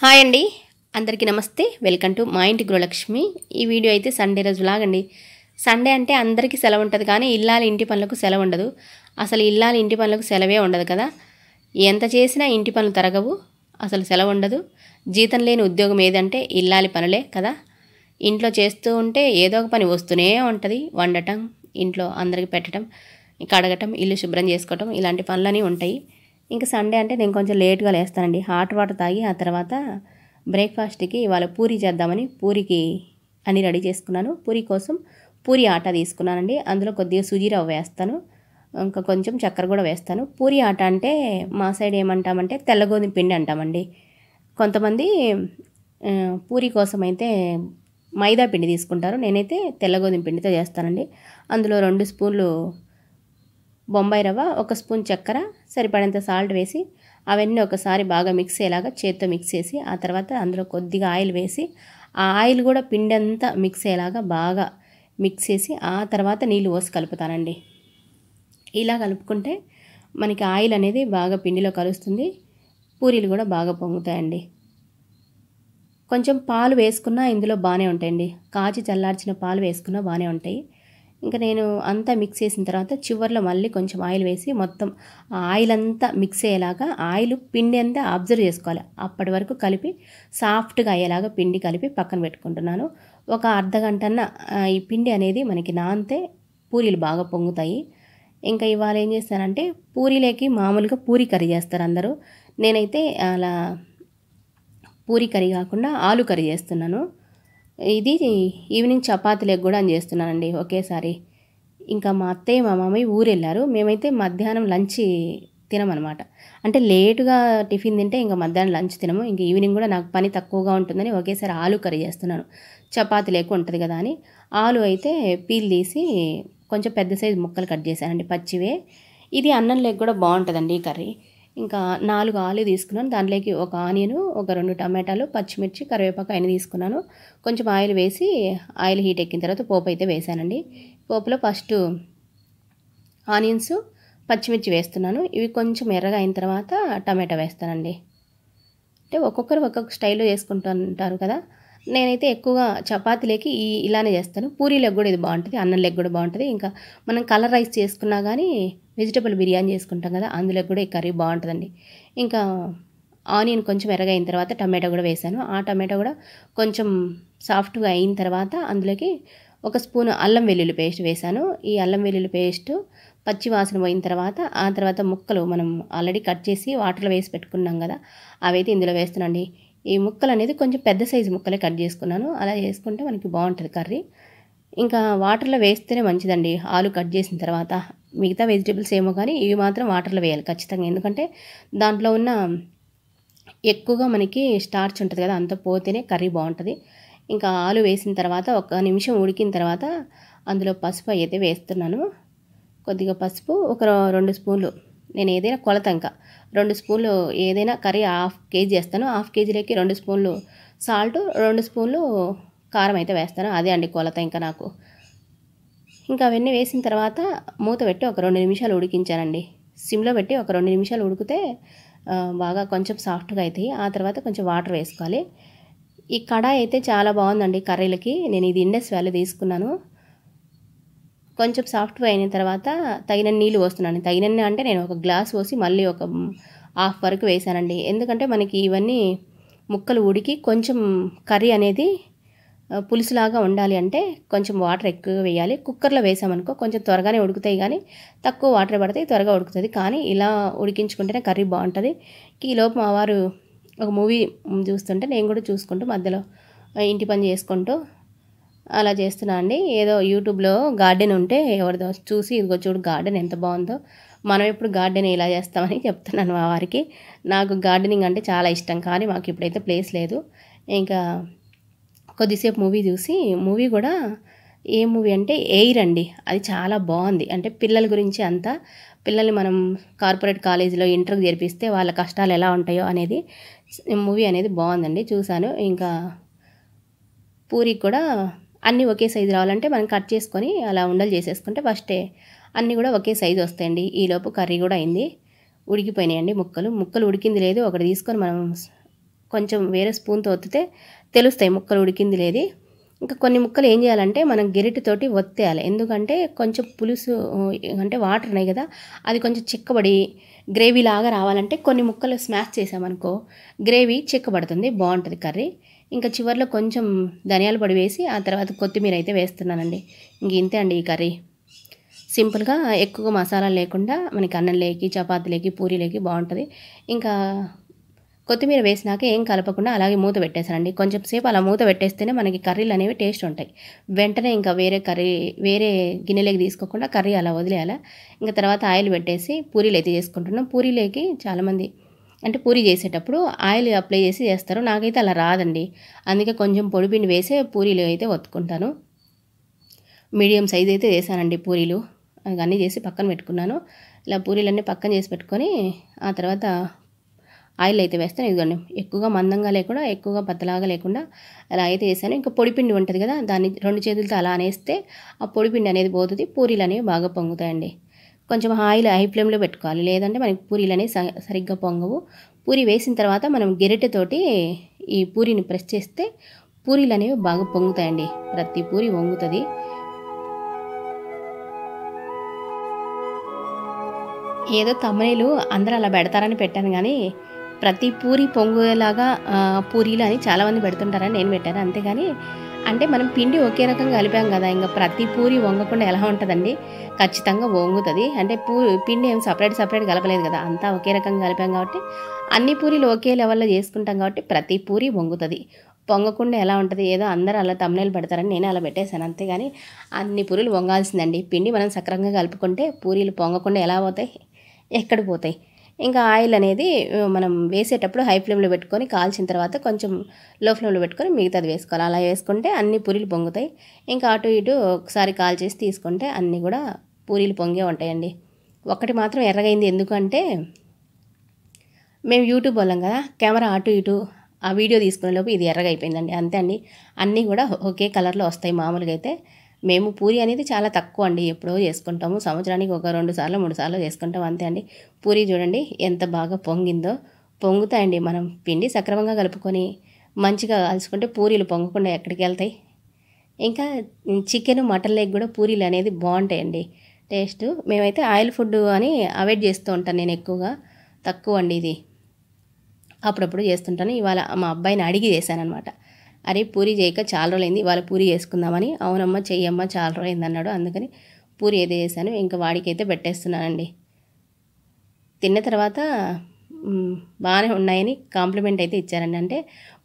Hi అండి, అందరికీ నమస్తే. వెల్కమ్ టు మా ఇంటి గృహలక్ష్మి. ఈ వీడియో అయితే సండే రోజు లాగండి. సండే అంటే అందరికీ సెలవు ఉంటుంది, కానీ ఇల్లాలి ఇంటి పనులకు సెలవు ఉండదు. అసలు ఇల్లాలి ఇంటి పనులకు సెలవే ఉండదు కదా. ఎంత చేసినా ఇంటి పనులు తరగవు, అసలు సెలవు ఉండదు. జీతం లేని ఉద్యోగం ఏదంటే ఇల్లాలి పనులే కదా. ఇంట్లో చేస్తూ ఉంటే ఏదో ఒక పని వస్తూనే ఉంటుంది. వండటం, ఇంట్లో అందరికి పెట్టడం, కడగటం, ఇల్లు శుభ్రం చేసుకోవటం, ఇలాంటి పనులన్నీ ఉంటాయి. ఇంకా సండే అంటే నేను కొంచెం లేట్గా లేస్తానండి. హాట్ వాటర్ తాగి ఆ తర్వాత బ్రేక్ఫాస్ట్కి ఇవాళ పూరి చేద్దామని పూరికి అన్నీ రెడీ చేసుకున్నాను. పూరి కోసం పూరి ఆటా తీసుకున్నానండి. అందులో కొద్దిగా సుజీ రవ్వ వేస్తాను, ఇంకా కొంచెం చక్కెర కూడా వేస్తాను. పూరి ఆట అంటే మా సైడ్ ఏమంటామంటే తెల్ల గోధుమ పిండి అంటామండి. కొంతమంది పూరి కోసం అయితే మైదా పిండి తీసుకుంటారు. నేనైతే తెల్ల గోధుమ పిండితో చేస్తానండి. అందులో 2 స్పూన్లు బొంబాయి రవ్వ, 1 స్పూన్ చక్కెర, సరిపడేంత సాల్ట్ వేసి అవన్నీ ఒకసారి బాగా మిక్స్ అయ్యేలాగా చేత్తో మిక్స్ చేసి ఆ తర్వాత అందులో కొద్దిగా ఆయిల్ వేసి ఆ ఆయిల్ కూడా పిండి అంతా మిక్స్ అయ్యేలాగా బాగా మిక్స్ చేసి ఆ తర్వాత నీళ్ళు పోసి కలుపుతానండి. ఇలా కలుపుకుంటే మనకి ఆయిల్ అనేది బాగా పిండిలో కలుస్తుంది, పూరీలు కూడా బాగా పొంగుతాయండి. కొంచెం పాలు వేసుకున్నా ఇందులో బాగానే ఉంటాయండి. కాచి చల్లార్చిన పాలు వేసుకున్నా బాగానే ఉంటాయి. ఇంకా నేను అంతా మిక్స్ చేసిన తర్వాత చివర్లో మళ్ళీ కొంచెం ఆయిల్ వేసి మొత్తం ఆయిల్ అంతా మిక్స్ అయ్యేలాగా ఆయిల్ పిండి అంతా అబ్జర్వ్ చేసుకోవాలి. అప్పటి వరకు కలిపి సాఫ్ట్గా అయ్యేలాగా పిండి కలిపి పక్కన పెట్టుకుంటున్నాను. ఒక అర్ధగంటన్న ఈ పిండి అనేది మనకి నానితే పూరీలు బాగా పొంగుతాయి. ఇంకా ఇవాళ ఏం చేస్తానంటే పూరీలోకి మామూలుగా పూరీ కర్రీ చేస్తారు అందరూ. నేనైతే అలా పూరీ కర్రీ కాకుండా ఆలు కర్రీ చేస్తున్నాను. ఇది ఈవినింగ్ చపాతీలకు కూడా అని చేస్తున్నానండి ఒకేసారి. ఇంకా మా అత్తయ్య మా మామయ్య ఊరు వెళ్ళారు. మేమైతే మధ్యాహ్నం లంచ్ తినమన్నమాట. అంటే లేటుగా టిఫిన్ తింటే ఇంకా మధ్యాహ్నం లంచ్ తినము. ఇంకా ఈవినింగ్ కూడా నాకు పని తక్కువగా ఉంటుందని ఒకేసారి ఆలు కర్రీ చేస్తున్నాను. చపాతీ లేకు ఉంటుంది కదా అని. ఆలు అయితే పీల్ తీసి కొంచెం పెద్ద సైజు ముక్కలు కట్ చేశానండి, పచ్చివే. ఇది అన్నం లేక కూడా బాగుంటుందండి ఈ కర్రీ. ఇంకా 4 ఆలు తీసుకున్నాను. దాంట్లోకి 1 ఆనియను, ఒక 2 టమాటాలు, పచ్చిమిర్చి, కరివేపాకు అయినా తీసుకున్నాను. కొంచెం ఆయిల్ వేసి ఆయిల్ హీట్ ఎక్కిన తర్వాత పోపు అయితే వేసానండి. పోపులో ఫస్ట్ ఆనియన్స్, పచ్చిమిర్చి వేస్తున్నాను. ఇవి కొంచెం ఎర్రగా అయిన తర్వాత టమాటా వేస్తానండి. అంటే ఒక్కొక్కరు ఒక్కొక్క స్టైల్లో చేసుకుంటుంటారు కదా. నేనైతే ఎక్కువగా చపాతీలోకి ఇలానే చేస్తాను. పూరీలకు కూడా ఇది బాగుంటుంది, అన్నంలోకి కూడా బాగుంటుంది. ఇంకా మనం కలర్ రైస్ చేసుకున్నా కానీ వెజిటబుల్ బిర్యానీ చేసుకుంటాం కదా, అందులో కూడా ఈ కర్రీ బాగుంటుందండి. ఇంకా ఆనియన్ కొంచెం ఎర్రగా అయిన తర్వాత టమాటా కూడా వేసాను. ఆ టమాటా కూడా కొంచెం సాఫ్ట్గా అయిన తర్వాత అందులోకి 1 స్పూన్ అల్లం వెల్లుల్లి పేస్ట్ వేసాను. ఈ అల్లం వెల్లుల్లి పేస్ట్ పచ్చి వాసన పోయిన తర్వాత ఆ తర్వాత ముక్కలు మనం ఆల్రెడీ కట్ చేసి వాటర్లో వేసి పెట్టుకున్నాం కదా, అవైతే ఇందులో వేస్తున్నాండి. ఈ ముక్కలు అనేది కొంచెం పెద్ద సైజు ముక్కలే కట్ చేసుకున్నాను. అలా చేసుకుంటే మనకి బాగుంటుంది కర్రీ. ఇంకా వాటర్లో వేస్తేనే మంచిదండి ఆలు కట్ చేసిన తర్వాత. మిగతా వెజిటేబుల్స్ ఏమో కానీ ఇవి మాత్రం వాటర్లో వేయాలి ఖచ్చితంగా. ఎందుకంటే దాంట్లో ఉన్న ఎక్కువగా మనకి స్టార్చ్ ఉంటుంది కదా, అంత పోతేనే కర్రీ బాగుంటుంది. ఇంకా ఆలు వేసిన తర్వాత 1 నిమిషం ఉడికిన తర్వాత అందులో పసుపు అయితే వేస్తున్నాను. కొద్దిగా పసుపు, ఒక 2 స్పూన్లు, నేను ఏదైనా కొలత ఇంకా 2 స్పూన్లు ఏదైనా కర్రీ హాఫ్ కేజీ వేస్తాను. హాఫ్ కేజీలోకి 2 స్పూన్లు సాల్ట్, 2 స్పూన్లు కారం అయితే వేస్తాను. అదే అండి కొలత ఇంకా నాకు. ఇంకా అవన్నీ వేసిన తర్వాత మూత పెట్టి ఒక 2 నిమిషాలు ఉడికించానండి. సిమ్లో పెట్టి ఒక 2 నిమిషాలు ఉడికితే బాగా కొంచెం సాఫ్ట్గా అవుతాయి. ఆ తర్వాత కొంచెం వాటర్ వేసుకోవాలి. ఈ కడాయి అయితే చాలా బాగుందండి కర్రీలకి. నేను ఇది ఇండస్ వ్యాలీ తీసుకున్నాను. కొంచెం సాఫ్ట్గా అయిన తర్వాత తగినన్ని నీళ్ళు పోస్తున్నాను. తగినన్ని అంటే నేను 1 గ్లాస్ పోసి మళ్ళీ ఒక హాఫ్ వరకు వేసానండి. ఎందుకంటే మనకి ఇవన్నీ ముక్కలు ఉడికి కొంచెం కర్రీ అనేది పులుసులాగా ఉండాలి అంటే కొంచెం వాటర్ ఎక్కువగా వేయాలి. కుక్కర్లో వేసామనుకో కొంచెం త్వరగానే ఉడుకుతాయి, కానీ తక్కువ వాటర్ పడితే త్వరగా ఉడుకుతుంది. కానీ ఇలా ఉడికించుకుంటేనే కర్రీ బాగుంటుంది. ఈలోపు మా వారు ఒక మూవీ చూస్తుంటే నేను కూడా చూసుకుంటూ మధ్యలో ఇంటి పని చేసుకుంటూ అలా చేస్తున్నా అండి. ఏదో యూట్యూబ్లో గార్డెన్ ఉంటే ఎవరిదో చూసి ఇదిగో చూడు గార్డెన్ ఎంత బాగుందో, మనం ఎప్పుడు గార్డెన్ ఇలా చేస్తామని చెప్తున్నాను మా వారికి. నాకు గార్డెనింగ్ అంటే చాలా ఇష్టం, కానీ మాకు ఇప్పుడైతే ప్లేస్ లేదు. ఇంకా కొద్దిసేపు మూవీ చూసి, మూవీ కూడా ఏ మూవీ అంటే ఎయిర్ అండి. అది చాలా బాగుంది. అంటే పిల్లల గురించి అంతా, పిల్లల్ని మనం కార్పొరేట్ కాలేజీలో ఇంటర్కి చేర్పిస్తే వాళ్ళ కష్టాలు ఎలా ఉంటాయో అనేది మూవీ అనేది బాగుందండి, చూశాను. ఇంకా పూరి కూడా అన్నీ ఒకే సైజు రావాలంటే మనం కట్ చేసుకొని అలా ఉండలు చేసేసుకుంటే ఫస్టే అన్నీ కూడా ఒకే సైజు వస్తాయండి. ఈలోపు కర్రీ కూడా అయింది, ఉడికిపోయినాయండి ముక్కలు. ముక్కలు ఉడికింది లేదు ఒకటి తీసుకొని మనం కొంచెం వేరే స్పూన్తో ఒత్తితే తెలుస్తాయి ముక్కలు ఉడికింది లేదు. ఇంకా కొన్ని ముక్కలు ఏం చేయాలంటే మనం గెరిటితోటి ఒత్తేయాలి. ఎందుకంటే కొంచెం పులుసు అంటే వాటర్ ఉన్నాయి కదా, అది కొంచెం చిక్కబడి గ్రేవీ లాగా రావాలంటే కొన్ని ముక్కలు స్మాష్ చేసామనుకో గ్రేవీ చిక్కబడుతుంది, బాగుంటుంది కర్రీ. ఇంకా చివరిలో కొంచెం ధనియాల పొడి వేసి ఆ తర్వాత కొత్తిమీర అయితే వేస్తున్నానండి. ఇంక ఇంతే అండి ఈ కర్రీ. సింపుల్గా ఎక్కువగా మసాలాలు లేకుండా మనకి అన్నంలోకి చపాతీలోకి పూరీలోకి బాగుంటుంది. ఇంకా కొత్తిమీర వేసినాక ఏం కలపకుండా అలాగే మూత పెట్టేసానండి. కొంచెం సేపు అలా మూత పెట్టేస్తేనే మనకి కర్రీలు అనేవి టేస్ట్ ఉంటాయి. వెంటనే ఇంకా వేరే గిన్నెలోకి తీసుకోకుండా కర్రీ అలా వదిలేయాలి. ఇంకా తర్వాత ఆయిల్ పెట్టేసి పూరీలు అయితే చేసుకుంటున్నాం. పూరీలోకి చాలామంది అంటే పూరీ చేసేటప్పుడు ఆయిల్ అప్లై చేసి చేస్తారు, నాకైతే అలా రాదండి. అందుకే కొంచెం పొడిపిండి వేసే పూరీలు అయితే ఒత్తుకుంటాను. మీడియం సైజ్ అయితే చేశానండి పూరీలు. అన్నీ చేసి పక్కన పెట్టుకున్నాను. ఇలా పూరీలన్నీ పక్కన చేసి పెట్టుకొని ఆ తర్వాత ఆయిల్ అయితే వేస్తాను. ఇదిగోండి, ఎక్కువగా మందంగా లేకుండా ఎక్కువగా పతలాగా లేకుండా అలా అయితే వేసాను. ఇంకా పొడిపిండి ఉంటుంది కదా, దాన్ని 2 చేతులతో అలా అనేస్తే ఆ పొడిపిండి అనేది పోతుంది, పూరీలు అనేవి బాగా పొంగుతాయండి. కొంచెం ఆయిల్ హై ఫ్లేమ్లో పెట్టుకోవాలి, లేదంటే మనకి పూరీలు అనేవి సరిగ్గా పొంగవు. పూరి వేసిన తర్వాత మనం గెరిటెతోటి ఈ పూరీని ప్రెస్ చేస్తే పూరీలు అనేవి బాగా పొంగుతాయండి. ప్రతి పూరి పొంగుతుంది. ఏదో తమ్ముళ్ళు అందరూ అలా పెడతారని పెట్టాను, కానీ ప్రతి పూరి పొంగేలాగా పూరీలు అని చాలామంది పెడుతుంటారని నేను పెట్టాను. అంతేగాని అంటే మనం పిండి ఒకే రకంగా కలిపాం కదా, ఇంకా ప్రతి పూరి వంగకుండా ఎలా ఉంటుందండి? ఖచ్చితంగా వంగుతుంది. అంటే పిండి ఏం సపరేట్ కలపలేదు కదా, అంతా ఒకే రకంగా కలిపాం కాబట్టి అన్ని పూరీలు ఒకే లెవెల్లో చేసుకుంటాం కాబట్టి ప్రతి పూరి వంగుతుంది. పొంగకుండా ఎలా ఉంటుంది? ఏదో అందరూ అలా తమ్ముళ్ళు పెడతారని నేను అలా పెట్టేశాను. అంతేగాని అన్ని పూరీలు వంగాల్సిందండి. పిండి మనం సక్రమంగా కలుపుకుంటే పూరీలు పొంగకుండా ఎలా పోతాయి? ఎక్కడ పోతాయి? ఇంకా ఆయిల్ అనేది మనం వేసేటప్పుడు హై ఫ్లేమ్లో పెట్టుకొని కాల్చిన తర్వాత కొంచెం లో ఫ్లేమ్లో పెట్టుకొని మిగతాది వేసుకోవాలి. అలా వేసుకుంటే అన్ని పూరీలు పొంగుతాయి. ఇంకా అటు ఇటు ఒకసారి కాల్ చేసి తీసుకుంటే అన్నీ కూడా పూరీలు పొంగే ఉంటాయండి. ఒకటి మాత్రం ఎర్రగైంది, ఎందుకంటే మేము యూట్యూబ్ వాళ్ళం కదా, కెమెరా అటు ఇటు ఆ వీడియో తీసుకునే లోపు ఇది ఎర్రగా అయిపోయిందండి. అంతే అండి, అన్నీ కూడా ఒకే కలర్లో వస్తాయి. మామూలుగా అయితే మేము పూరి అనేది చాలా తక్కువ అండి, ఎప్పుడో చేసుకుంటాము. సంవత్సరానికి ఒక 2 సార్లు 3 సార్లు చేసుకుంటాం, అంతే అండి. పూరి చూడండి ఎంత బాగా పొంగిందో. పొంగుతాయండి, మనం పిండి సక్రమంగా కలుపుకొని మంచిగా కలుసుకుంటే పూరీలు పొంగకుండా ఎక్కడికి వెళ్తాయి? ఇంకా చికెన్ మటన్ లెగ్ కూడా పూరీలు అనేది బాగుంటాయండి టేస్ట్. మేమైతే ఆయిల్ ఫుడ్ అని అవాయిడ్ చేస్తూ ఉంటాను నేను, ఎక్కువగా తక్కువ అండి ఇది. అప్పుడప్పుడు చేస్తుంటాను. ఇవాళ మా అబ్బాయిని అడిగి చేశానమాట. అరే పూరి చేయక చాలా రోజులైంది, ఇవాళ పూరి చేసుకుందామని. అవునమ్మా చెయ్యమ్మా చాలా రోజులైంది అన్నాడు. అందుకని పూరి అయితే చేశాను. ఇంకా వాడికైతే పెట్టేస్తున్నానండి. తిన్న తర్వాత బాగానే ఉన్నాయని కాంప్లిమెంట్ అయితే ఇచ్చారండి. అంటే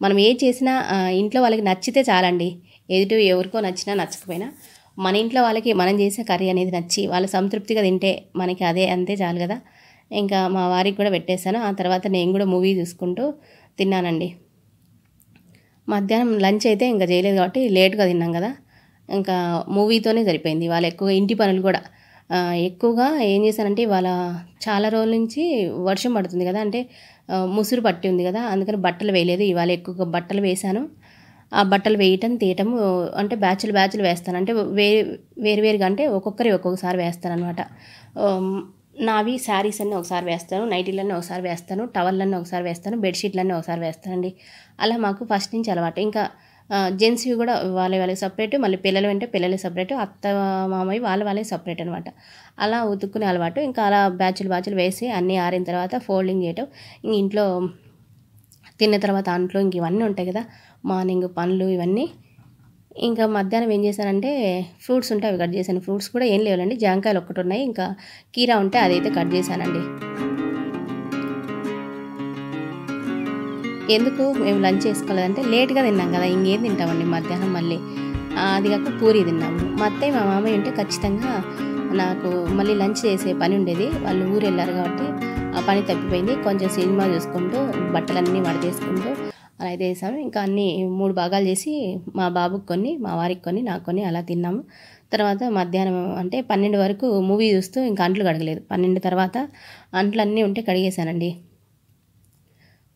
మనం ఏది చేసినా ఇంట్లో వాళ్ళకి నచ్చితే చాలండి. ఎదుటి ఎవరికో నచ్చినా నచ్చకపోయినా మన ఇంట్లో వాళ్ళకి మనం చేసే కర్రీ అనేది నచ్చి వాళ్ళు సంతృప్తిగా తింటే మనకి అంతే చాలు కదా. ఇంకా మా వారికి కూడా పెట్టేశాను. ఆ తర్వాత నేను కూడా మూవీ చూసుకుంటూ తిన్నానండి. మధ్యాహ్నం లంచ్ అయితే ఇంకా చేయలేదు కాబట్టి లేట్గా తిన్నాం కదా, ఇంకా మూవీతోనే సరిపోయింది. వాళ్ళు ఎక్కువగా ఇంటి పనులు కూడా ఎక్కువగా ఏం చేశానంటే, ఇవాళ చాలా రోజుల నుంచి వర్షం పడుతుంది కదా, అంటే ముసురు పట్టి ఉంది కదా, అందుకని బట్టలు వేయలేదు. ఇవాళ ఎక్కువగా బట్టలు వేశాను. ఆ బట్టలు వేయటం తీయటం అంటే బ్యాచ్లు వేస్తాను. అంటే వేరువేరుగా అంటే ఒక్కొక్కసారి వేస్తాను అనమాట. నావి శారీస్ అన్నీ ఒకసారి వేస్తాను, నైటీలన్నీ ఒకసారి వేస్తాను, టవల్లన్నీ ఒకసారి వేస్తాను, బెడ్షీట్లన్నీ ఒకసారి వేస్తానండి. అలా మాకు ఫస్ట్ నుంచి అలవాటు. ఇంకా జెంట్స్వి కూడా వాళ్ళకి సపరేట్, మళ్ళీ పిల్లలు అంటే పిల్లలే సపరేట్, అత్త మామయ్య వాళ్ళే సపరేట్ అనమాట. అలా ఉతుక్కునే అలవాటు. ఇంకా అలా బ్యాచ్లు వేసి అన్నీ ఆరిన తర్వాత ఫోల్డింగ్ చేయటం. ఇంట్లో తిన్న తర్వాత అంట్లో ఇంక ఇవన్నీ ఉంటాయి కదా, మార్నింగ్ పనులు ఇవన్నీ. ఇంకా మధ్యాహ్నం ఏం చేశానంటే, ఫ్రూట్స్ ఉంటే అవి కట్ చేశాను. ఫ్రూట్స్ కూడా ఏం లేవులండి, జాంకాయలు ఒక్కటి ఉన్నాయి, ఇంకా కీరా ఉంటే అదైతే కట్ చేశానండి. ఎందుకు మేము లంచ్ చేసుకోలేదంటే లేట్గా తిన్నాం కదా, ఇంకేం తింటామండి మధ్యాహ్నం. మళ్ళీ అది కాక పూరి తిన్నాము. మా అత్తయ్య మా మామయ్య ఉంటే ఖచ్చితంగా నాకు మళ్ళీ లంచ్ చేసే పని ఉండేది. వాళ్ళు ఊరు వెళ్ళారు కాబట్టి ఆ పని తప్పిపోయింది. కొంచెం సినిమా చూసుకుంటూ బట్టలన్నీ మడతేసుకుంటూ అలా అయితే వేసాము. ఇంకా అన్నీ 3 భాగాలు చేసి మా బాబుకి కొన్ని, మా వారికి కొన్ని, నాకు కొన్ని అలా తిన్నాము. తర్వాత మధ్యాహ్నం అంటే 12 వరకు మూవీ చూస్తూ ఇంకా అంట్లు కడగలేదు. 12 తర్వాత అంట్లన్నీ ఉంటే కడిగేశానండి.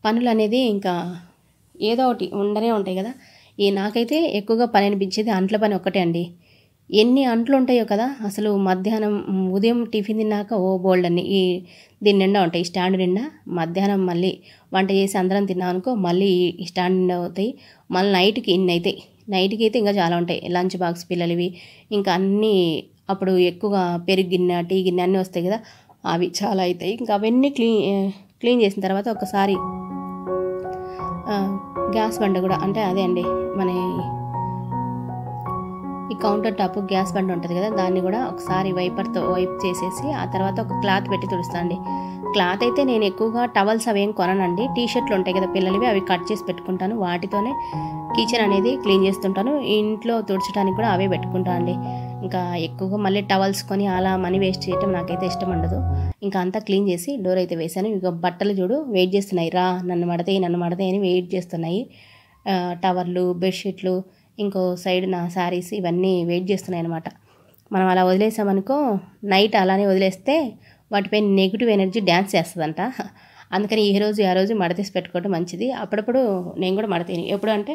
పనులు అనేది ఇంకా ఏదో ఒకటి ఉండనే ఉంటాయి కదా. నాకైతే ఎక్కువగా పని అనిపించేది అంట్ల పని ఒక్కటే అండి. ఎన్ని అంట్లు ఉంటాయో కదా అసలు. మధ్యాహ్నం ఉదయం టిఫిన్ తిన్నాక ఓ బోల్డ్ అన్ని దీని నిండా ఉంటాయి, ఈ స్టాండ్ నిండా. మధ్యాహ్నం మళ్ళీ వంట చేసి అందరం తిన్నాం అనుకో, మళ్ళీ ఈ స్టాండ్ నిండా అవుతాయి. మళ్ళీ నైట్కి ఇన్ని అవుతాయి. నైట్కి అయితే ఇంకా చాలా ఉంటాయి, లంచ్ బాక్స్ పిల్లలవి, ఇంకా అన్నీ. అప్పుడు ఎక్కువగా పెరుగు గిన్నె, టీ గిన్నె అన్నీ వస్తాయి కదా, అవి చాలా అవుతాయి. ఇంకా అవన్నీ క్లీన్ చేసిన తర్వాత ఒకసారి గ్యాస్ బండ కూడా, అంటే అదే అండి మన ఈ కౌంటర్ టాప్ గ్యాస్ బండ ఉంటుంది కదా, దాన్ని కూడా ఒకసారి వైపర్తో వైప్ చేసేసి ఆ తర్వాత ఒక క్లాత్ పెట్టి తుడుస్తాండి. క్లాత్ అయితే నేను ఎక్కువగా టవల్స్ అవి ఏం కొననండి. టీ షర్ట్లు ఉంటాయి కదా పిల్లలవి, అవి కట్ చేసి పెట్టుకుంటాను. వాటితోనే కిచెన్ అనేది క్లీన్ చేస్తుంటాను. ఇంట్లో తుడచడానికి కూడా అవే పెట్టుకుంటాను అండి. ఇంకా ఎక్కువగా మళ్ళీ టవల్స్ కొని అలా మనీ వేస్ట్ చేయటం నాకైతే ఇష్టం ఉండదు. ఇంకా అంతా క్లీన్ చేసి డోర్ అయితే వేశాను. ఇక బట్టలు చూడు వెయిట్ చేస్తున్నాయి, రా నన్ను మడతాయి అని వెయిట్ చేస్తున్నాయి. టవర్లు, బెడ్షీట్లు, ఇంకో సైడ్ నా శారీస్, ఇవన్నీ వెయిట్ చేస్తున్నాయి అనమాట. మనం అలా వదిలేసామనుకో, నైట్ అలానే వదిలేస్తే వాటిపై నెగిటివ్ ఎనర్జీ డ్యాన్స్ చేస్తుందంట. అందుకని ఏ రోజు ఆ రోజు మడతేసి పెట్టుకోవడం మంచిది. అప్పుడప్పుడు నేను కూడా మడతేను. ఎప్పుడు అంటే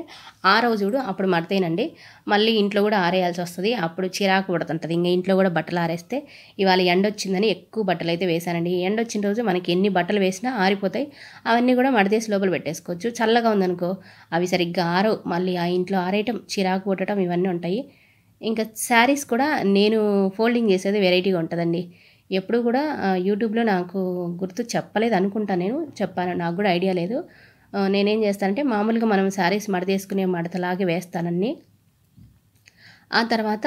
ఆ రోజు అప్పుడు మడతేనండి. మళ్ళీ ఇంట్లో కూడా ఆరేయాల్సి వస్తుంది, అప్పుడు చిరాకు పడుతుంటుంది. ఇంకా ఇంట్లో కూడా బట్టలు ఆరేస్తే, ఇవాళ ఎండ వచ్చిందని ఎక్కువ బట్టలు అయితే వేశానండి. ఎండ వచ్చిన రోజు మనకి ఎన్ని బట్టలు వేసినా ఆరిపోతాయి. అవన్నీ కూడా మడతేసి లోపల పెట్టేసుకోవచ్చు. చల్లగా ఉందనుకో అవి సరిగ్గా ఆరవు. మళ్ళీ ఆ ఇంట్లో ఆరేయటం, చిరాకు పుట్టడం, ఇవన్నీ ఉంటాయి. ఇంకా శారీస్ కూడా నేను ఫోల్డింగ్ చేసేది వెరైటీగా ఉంటుందండి. ఎప్పుడు కూడా యూట్యూబ్లో నాకు గుర్తు చెప్పలేదు అనుకుంటా, నేను చెప్పాను, నాకు కూడా ఐడియా లేదు. నేనేం చేస్తానంటే మామూలుగా మనం శారీస్ మడతేసుకునే మడతలాగే వేస్తానని, ఆ తర్వాత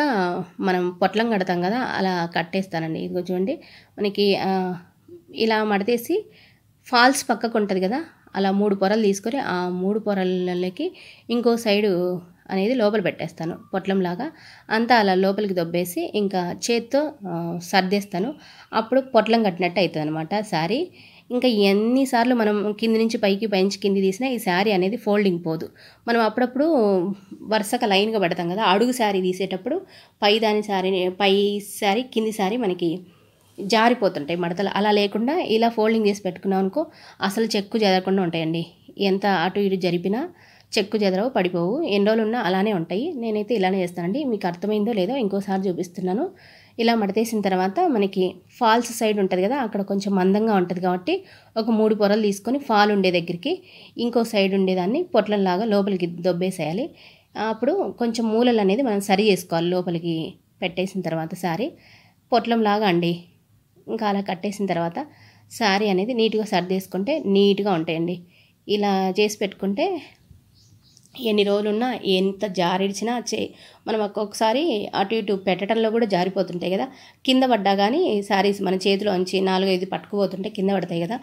మనం పొట్లం కడతాం కదా, అలా కట్టేస్తానండి. ఇదిగో చూడండి, మనకి ఇలా మడతేసి ఫాల్స్ పక్కకు ఉంటుంది కదా, అలా 3 పొరలు తీసుకొని ఆ 3 పొరలకి ఇంకో సైడు అనేది లోపల పెట్టేస్తాను పొట్లంలాగా. అంతా అలా లోపలికి దొబ్బేసి ఇంకా చేత్తో సర్దేస్తాను. అప్పుడు పొట్లం కట్టినట్టు అవుతుంది అనమాట శారీ. ఇంకా ఎన్నిసార్లు మనం కింది నుంచి పైకి, పైనుంచి కింది తీసినా ఈ శారీ అనేది ఫోల్డింగ్ పోదు. మనం అప్పుడప్పుడు వరుసగా లైన్గా పెడతాం కదా, అడుగు శారీ తీసేటప్పుడు పై శారీ కింది శారీ మనకి జారిపోతుంటాయి మడతలు. అలా లేకుండా ఇలా ఫోల్డింగ్ చేసి పెట్టుకున్నాం అనుకో, అసలు చెక్కు చెదరకుండా ఉంటాయండి. ఎంత అటు ఇటు జరిపినా చెక్కు చెదరవు, పడిపోవు. ఎన్ని రోజులు ఉన్నా అలానే ఉంటాయి. నేనైతే ఇలానే చేస్తానండి. మీకు అర్థమైందో లేదో ఇంకోసారి చూపిస్తున్నాను. ఇలా మడతేసిన తర్వాత మనకి ఫాల్స్ సైడ్ ఉంటుంది కదా, అక్కడ కొంచెం మందంగా ఉంటుంది కాబట్టి ఒక 3 పొరలు తీసుకొని ఫాల్ ఉండే దగ్గరికి ఇంకో సైడ్ ఉండేదాన్ని పొట్లంలాగా లోపలికి దొబ్బేసేయాలి. అప్పుడు కొంచెం మూలలు అనేది మనం సరి చేసుకోవాలి. లోపలికి పెట్టేసిన తర్వాత శారీ పొట్లంలాగా అండి. ఇంకా అలా కట్టేసిన తర్వాత శారీ అనేది నీట్గా సర్దేసుకుంటే నీట్గా ఉంటాయండి. ఇలా చేసి పెట్టుకుంటే ఎన్ని రోజులున్నా, ఎంత జారిడిచినా మనం ఒక్కొక్కసారి అటు ఇటు పెట్టడంలో కూడా జారిపోతుంటాయి కదా, కింద పడ్డా కానీ శారీస్ మన చేతిలో ఉంచి 4-5 పట్టుకుపోతుంటే కింద పడతాయి కదా,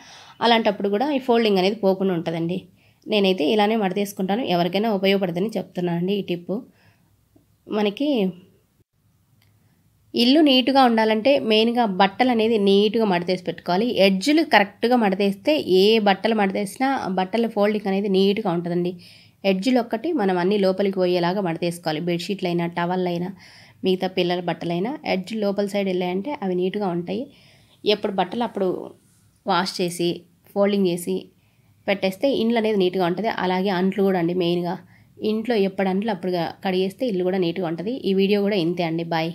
అలాంటప్పుడు కూడా ఈ ఫోల్డింగ్ అనేది పోకుండా ఉంటుందండి. నేనైతే ఇలానే మడతేసుకుంటాను. ఎవరికైనా ఉపయోగపడుతుందని చెప్తున్నానండి ఈ టిప్పు. మనకి ఇల్లు నీట్గా ఉండాలంటే మెయిన్గా బట్టలు అనేది నీట్గా మడతేసి పెట్టుకోవాలి. ఎడ్జులు కరెక్ట్గా మడతేస్తే ఏ బట్టలు మడతేసినా బట్టల ఫోల్డింగ్ అనేది నీట్గా ఉంటుందండి. ఎడ్జులు ఒక్కటి మనం అన్నీ లోపలికి పోయేలాగా మడతేసుకోవాలి. బెడ్షీట్లు అయినా, టవల్ అయినా, మిగతా పిల్లల బట్టలైనా ఎడ్జ్ లోపల సైడ్ వెళ్ళాయంటే అవి నీట్గా ఉంటాయి. ఎప్పుడు బట్టలు అప్పుడు వాష్ చేసి ఫోల్డింగ్ చేసి పెట్టేస్తే ఇండ్లు అనేది నీట్గా ఉంటుంది. అలాగే అంట్లు కూడా అండి, మెయిన్గా ఇంట్లో ఎప్పుడు అంట్లు అప్పుడు కడిగేస్తే ఇల్లు కూడా నీట్గా ఉంటుంది. ఈ వీడియో కూడా ఇంతే అండి. బాయ్.